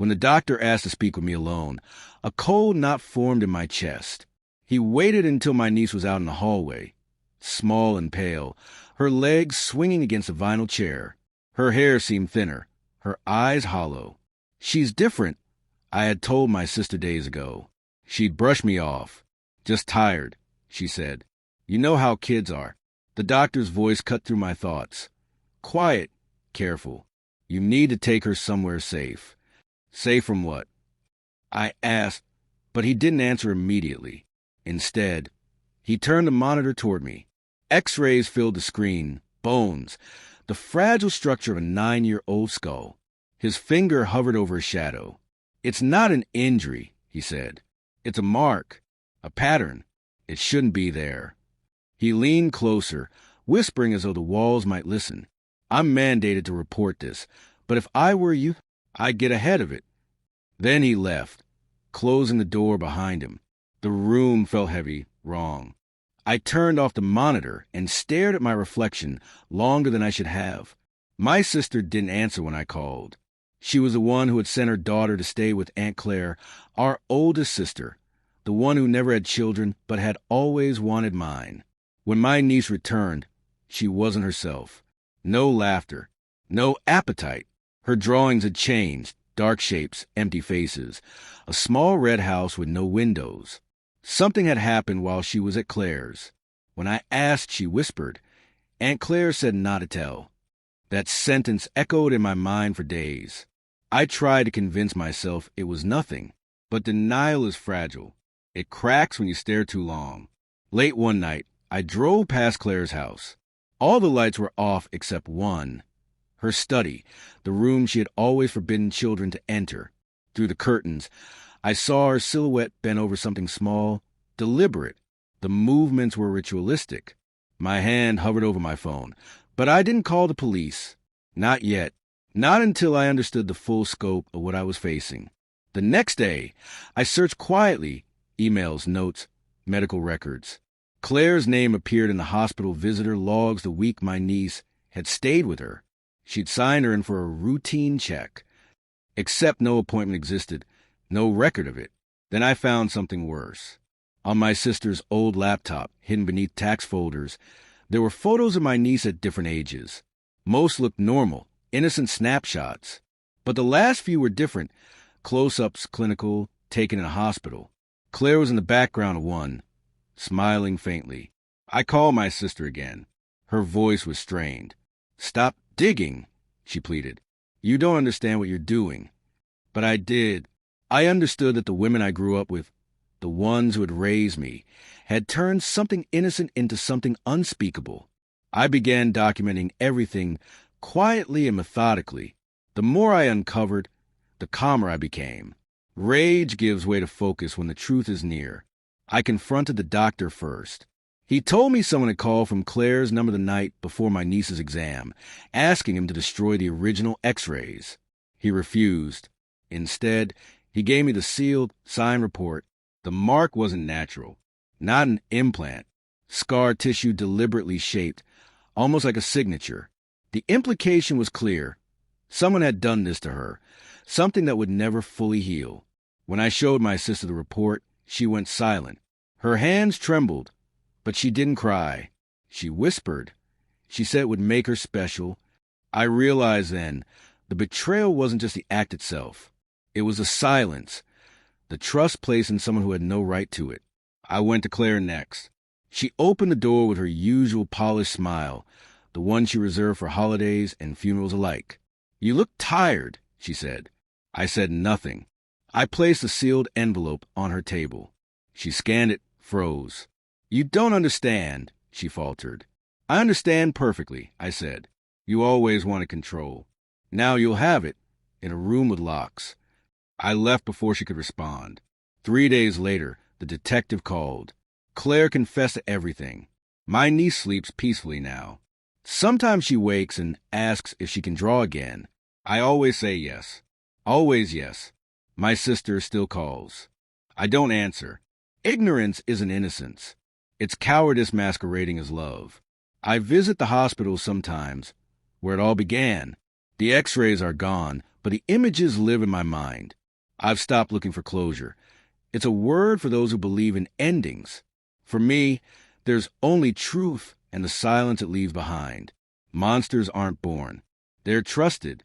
When the doctor asked to speak with me alone, a cold knot formed in my chest. He waited until my niece was out in the hallway, small and pale, her legs swinging against a vinyl chair. Her hair seemed thinner, her eyes hollow. "She's different," I had told my sister days ago. She'd brushed me off. "Just tired," she said. "You know how kids are." The doctor's voice cut through my thoughts. "Quiet, careful. You need to take her somewhere safe." "Safe from what?" I asked, but he didn't answer immediately. Instead, he turned the monitor toward me. X-rays filled the screen, bones, the fragile structure of a 9-year-old skull. His finger hovered over a shadow. "It's not an injury," he said. "It's a mark, a pattern. It shouldn't be there." He leaned closer, whispering as though the walls might listen. "I'm mandated to report this, but if I were you, I'd get ahead of it." Then he left, closing the door behind him. The room felt heavy, wrong. I turned off the monitor and stared at my reflection longer than I should have. My sister didn't answer when I called. She was the one who had sent her daughter to stay with Aunt Claire, our oldest sister, the one who never had children but had always wanted mine. When my niece returned, she wasn't herself. No laughter, no appetite. Her drawings had changed, dark shapes, empty faces, a small red house with no windows. Something had happened while she was at Claire's. When I asked, she whispered. Aunt Claire said not to tell. That sentence echoed in my mind for days. I tried to convince myself it was nothing, but denial is fragile. It cracks when you stare too long. Late one night, I drove past Claire's house. All the lights were off except one. Her study, the room she had always forbidden children to enter. Through the curtains, I saw her silhouette bent over something small, deliberate. The movements were ritualistic. My hand hovered over my phone, but I didn't call the police. Not yet. Not until I understood the full scope of what I was facing. The next day, I searched quietly, emails, notes, medical records. Claire's name appeared in the hospital visitor logs the week my niece had stayed with her. She'd signed her in for a routine check. Except no appointment existed, no record of it. Then I found something worse. On my sister's old laptop, hidden beneath tax folders, there were photos of my niece at different ages. Most looked normal, innocent snapshots. But the last few were different, close-ups, clinical, taken in a hospital. Claire was in the background of one, smiling faintly. I called my sister again. Her voice was strained. "Stop digging," she pleaded. "You don't understand what you're doing." But I did. I understood that the women I grew up with, the ones who had raised me, had turned something innocent into something unspeakable. I began documenting everything quietly and methodically. The more I uncovered, the calmer I became. Rage gives way to focus when the truth is near. I confronted the doctor first. He told me someone had called from Claire's number the night before my niece's exam, asking him to destroy the original X-rays. He refused. Instead, he gave me the sealed, signed report. The mark wasn't natural, not an implant. Scar tissue deliberately shaped, almost like a signature. The implication was clear. Someone had done this to her, something that would never fully heal. When I showed my sister the report, she went silent. Her hands trembled, but she didn't cry. She whispered. She said it would make her special. I realized then, the betrayal wasn't just the act itself. It was the silence, the trust placed in someone who had no right to it. I went to Claire next. She opened the door with her usual polished smile, the one she reserved for holidays and funerals alike. "You look tired," she said. I said nothing. I placed a sealed envelope on her table. She scanned it, froze. "You don't understand," she faltered. "I understand perfectly," I said. "You always wanted control. Now you'll have it, in a room with locks." I left before she could respond. 3 days later, the detective called. Claire confessed to everything. My niece sleeps peacefully now. Sometimes she wakes and asks if she can draw again. I always say yes. Always yes. My sister still calls. I don't answer. Ignorance isn't innocence. It's cowardice masquerading as love. I visit the hospital sometimes, where it all began. The X-rays are gone, but the images live in my mind. I've stopped looking for closure. It's a word for those who believe in endings. For me, there's only truth and the silence it leaves behind. Monsters aren't born. They're trusted,